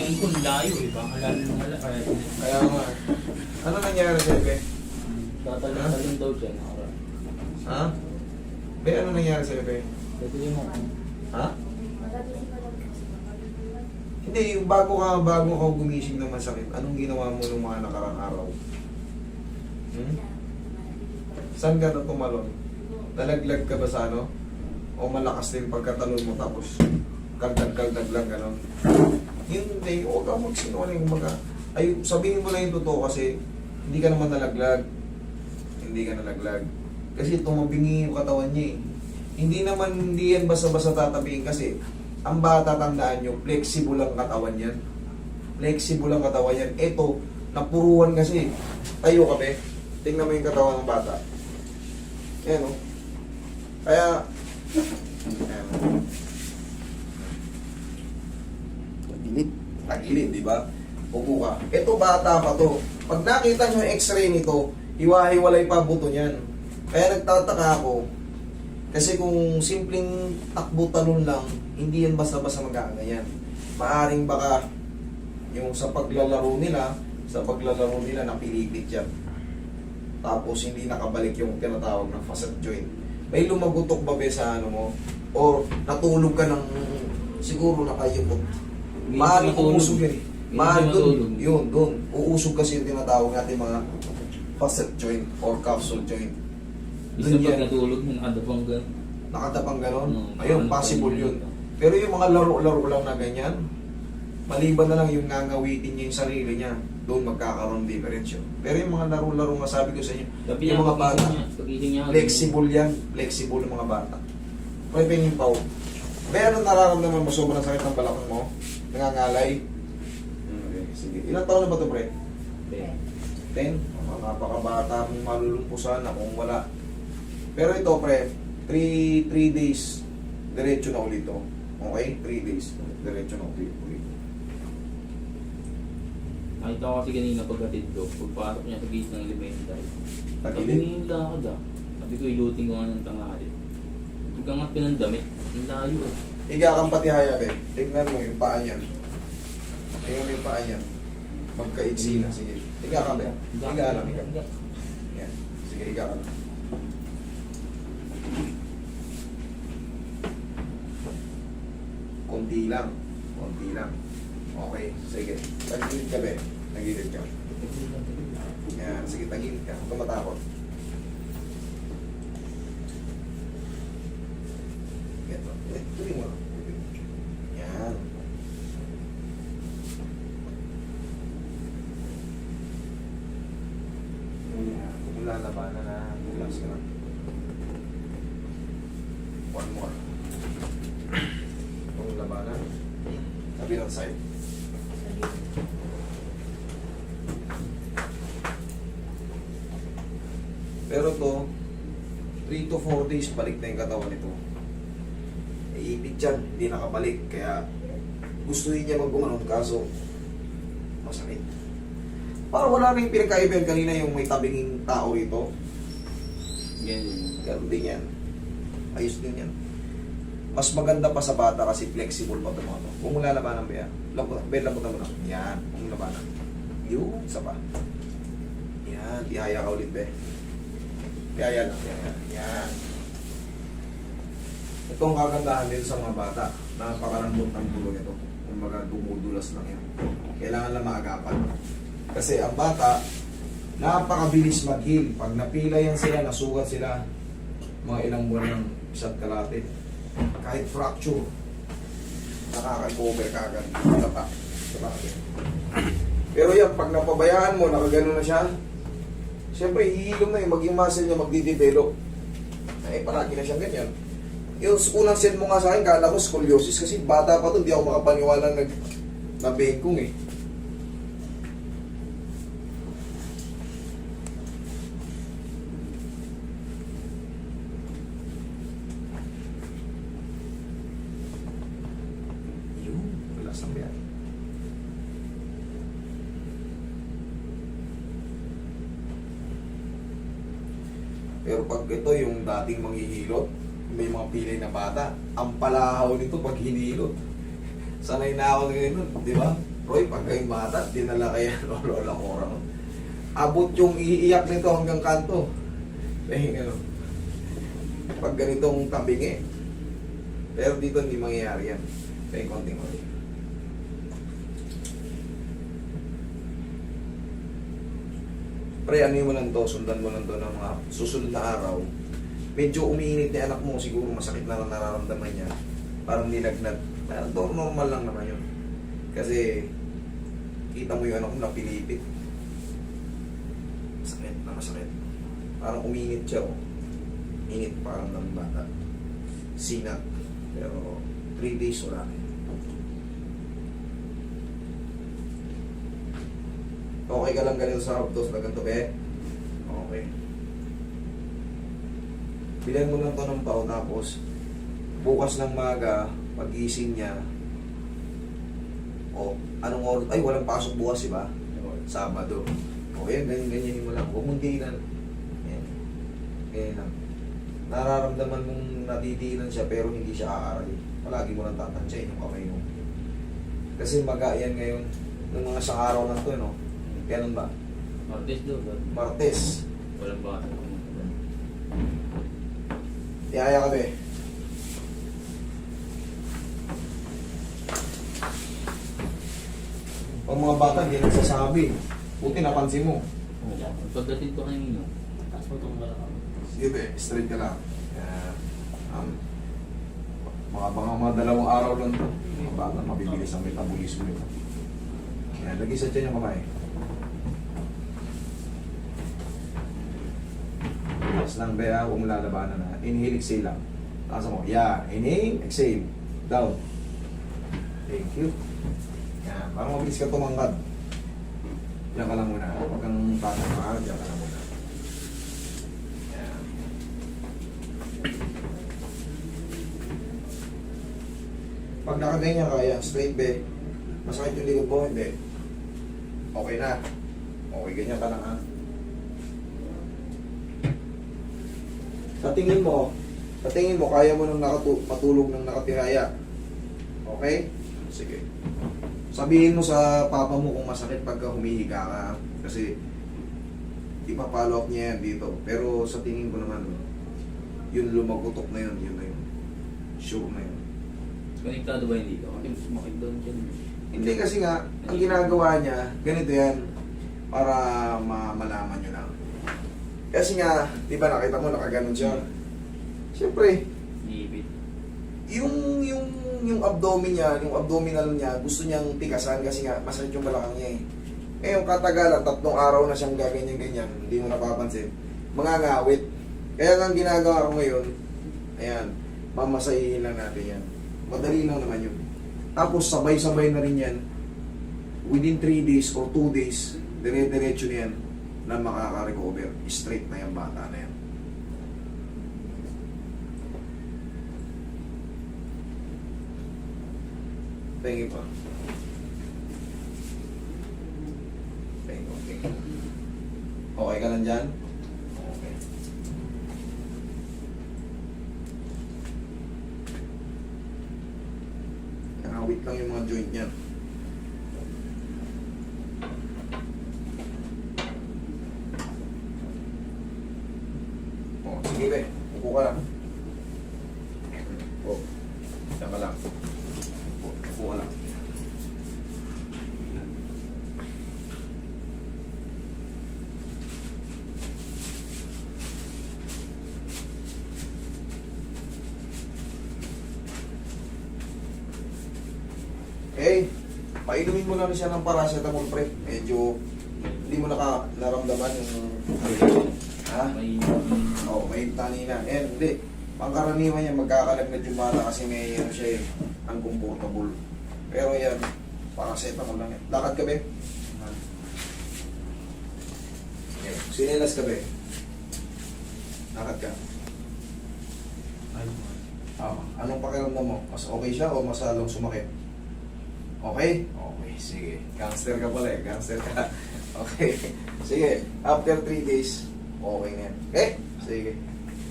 tingin ko layo eh. Baka lalo lumala. Kaya nga. Ano nangyari sa'yo, be? Tatalon daw siya. Ha? Be, ano nangyari sa'yo, be? Pwede mo. Ha? Hindi, yung bago ka gumising ng masakit, anong ginawa mo nung mga nakarang araw? Saan ka na tumalon? Nalaglag ka ba sa ano? O malakas din pagkatalon mo tapos kaldag-kaldag lang gano'n? Yun hindi, huwag kang magsinungaling ay, sabihin mo lang yung totoo kasi hindi ka naman nalaglag. Hindi ka nalaglag. Kasi tumabingi yung katawan niya eh. Hindi yan basta-basta tatabihin kasi ang bata, tandaan nyo, flexible ang katawan yan. Flexible ang katawan yan. Ito, napuruan kasi. Tayo ka, be. Tingnan mo yung katawan ng bata. Ayan, o. Kaya, ayan. Tagilid, di ba? Upo ka. Ito, bata pa to. Pag nakita nyo yung x-ray nito, hiwa-hiwalay pa buto niyan. Kaya nagtataka ako, kasi kung simpleng takbo talon lang, hindi yan basta-basta mag-aangayan. Maaring baka yung sa paglalaro nila napilipit yan. Tapos hindi nakabalik yung tinatawag na facet joint. May lumagutok ba be sa ano mo? Or natulog ka ng siguro nakayupot. Mahal uusog yan eh. Mahal dun, yun, dun. Uusog kasi yung tinatawag natin mga facet joint or capsule joint. Isang pag natulog mo, nakadapang gano'n. Nakatapang gano'n? Ayun, possible yun. Pero yung mga laro-laro lang na ganyan, maliban na lang yung ngangawitin niya yung sarili niya, doon magkakaroon difference yun. Pero yung mga laro-laro nga sabi ko sa inyo, yung mga bata, flexible yan, flexible yung mga bata. May pingin pa. May anong nararamdaman mo? Sobrang sakit ng balakang mo? Nangangalay? Okay, sige. Ilang taon na ba ito, pre? 10? Napakabata mong malulumpusan na kung wala. Pero ito, pre, 3 days, diretso na ulit to. Okay? 3 days, diretso na ulit. Nakita ko kasi kanina pagkatid ko, pagpasok niya sa gate ng elemental. Sabi Tagilid? niya yung lakad ah. Sabi ko, ilutin ko nga ng tanghali. Pagkangat pinandamit, ang layo ah. Higa kang patihaya, be. Tignan mo yung paa niyan. Tignan mo yung paa niyan. Magkaiksi na. Sige. Higa ka, be. Higa lang, higa. Yan. Sige, higa ka lang. Konti lang. Konti lang. Okay. Sige. Tagilid ka, be. Tagilid ka. Yan. Sige, tagilid ka. Huwag kang matakot. Ito. Tuloy mo. Yan. Kung lalabanan na, relax ka lang. One more. Kung labanan, kabilang side. Pero to, 3 to 4 days balik na yung katawan nito. Iipit yan, hindi nakabalik. Kaya gusto niya mag-gumanon kaso masakit. Parang wala na yung pinagkaibigan kanina yung may tabinging tao rito. Ganyan. Ganun din yan. Ayos din yan. Mas maganda pa sa bata kasi flexible pa ito mga to. Kung lalabanan ba yan? Labutan mo na. Yan. Kung labanan. Yun. Isa pa. Yan. Ihaya ka ulit, be. Ihaya lang. Yan. Ito ang kagandahan din sa mga bata. Napakalambot ng bulo nito. Kung mga dumudulas lang yan. Kailangan lang maagapan. Kasi ang bata, napakabilis mag-heal. Pag napila yan sila, nasugat sila, mga ilang buwan ng isa't kalate. Kahit fracture, nakaka-cover ka agad. Tata. Pero yan, pag napabayaan mo, nakagano na siya, siyempre, hihilom na yung maging muscle niya, magdi-develop. Ay, palagi na siya ganyan. Yung unang send mo nga sa akin, kala ko scoliosis kasi bata pa to, hindi ako makapaniwala nabengkong eh. Yun, relax lang yan. Pero pag ito yung dating manghihilot, may mga pilay na bata, ang palahaw nito pag hinilot. Sanay na ako ngayon, di ba? Roy, pag kayong bata, dinala kaya lola Cora mo. Abot yung iiyak nito hanggang kanto. Eh, ano, pag ganitong tabingi. Pero dito hindi mangyayari yan. Kaya konting ulit. Pre, ano mo lang to, sundan mo lang to ng mga susunod na araw. Medyo umiinit ni anak mo, siguro masakit na nararamdaman niya. Parang nilagnat. Pero normal lang naman yun. Kasi, kita mo yung anak mo napilipit. Masakit na masakit. Parang umiinit siya, oh. Init parang ng bata. Sinat. Pero, 3 days wala. Okay ka lang ganito sa abdos na ganito, be? Okay. Bilan mo lang to ng pao, tapos bukas ng maga, pag-gising niya, o anong oras, ay walang pasok bukas, diba? Sabado. O yan, ganyan mo lang. Huwag mong diinan. Yan. Ganyan lang. Nararamdaman mong nadidiinan siya pero hindi siya aaral. Palagi mo lang tatansyain yung kamay mo. Kasi maga yan ngayon, ng mga isang araw lang to, no? Ganun ba? Martes daw. Martes. Walang baka. Tiyaya ka, be. Pag mga bata, hindi nagsasabi. Buti napansin mo. Pagdating ko kanina. Tapos mo itong balakang. Sige, be. Straight ka lang. Mga dalawang araw lang to. Mga bata, mabibilis ang metabolismo nito. Yan, lagi sa tiyan yung kamay. Yes lang, be, huwag mo lalabanan na. Inhale, exhale lang. Taas mo. Yan. Inhale, exhale. Down. Thank you. Yan. Parang mabilis ka tumangkad. Diyan ka lang muna. Huwag kang tatang. Diyan ka lang muna. Yan. Pag nakaganyan ka, yan. Straight, be. Masakit yung likod mo, hindi. Okay na. Okay, ganyan ka lang, ha. Sa tingin mo, kaya mo nang matulog ng nakatihaya. Okay? Sige. Sabihin mo sa papa mo kung masakit pagka humihiga ka. Kasi, ipapollow up niya yan dito. Pero sa tingin ko naman, yung lumagutok na yun, yun na yun. Sure na yun. Konektado ba hindi ka? Kasi sumakit doon dyan. Hindi kasi nga, ang ginagawa niya, ganito yan, para malaman nyo lang. Kasi nga, di ba nakita mo, nakaganon siya. Siyempre, Iipit. yung abdomen niya, yung abdominal niya, gusto niyang tikasan kasi nga, masakit yung balakang niya eh. Ngayon, katagalan, 3 araw na siyang gaganyan-ganyan, hindi mo napapansin. Mangangawit. Kaya ang ginagawa ko ngayon, ayan, mamasahihin lang natin yan. Madali lang naman yun. Tapos, sabay-sabay na rin yan. Within 3 days or 2 days, dire-diretso na yan na makaka-recover. Straight na yung bata na yan. Tingin pa. Tingin, okay. Okay ka lang dyan? Okay. Nakawit lang yung mga joint niyan. Sige be, upo ka lang. Oh, diyan ka lang. Upo ka lang. Okay, painumin mo lang siya ng paracetamol pre. Medyo hindi mo naramdaman yung ha? May Oo, may tanina. Eh, hindi. Pangkaraniwan yan, magkakalagnat yung bata kasi may ano siya eh, uncomfortable. Pero yan, paracetamol lang yan. Lakad ka, be? Sige. Sinilas ka, be? Lakad ka. Oo. Anong pakiramdam mo? Mas okay siya o mas lalong sumakit? Okay? Okay, sige. Gangster ka pala eh. Gangster ka. Okay. Sige. After 3 days, okay na yan. Okay? Sige.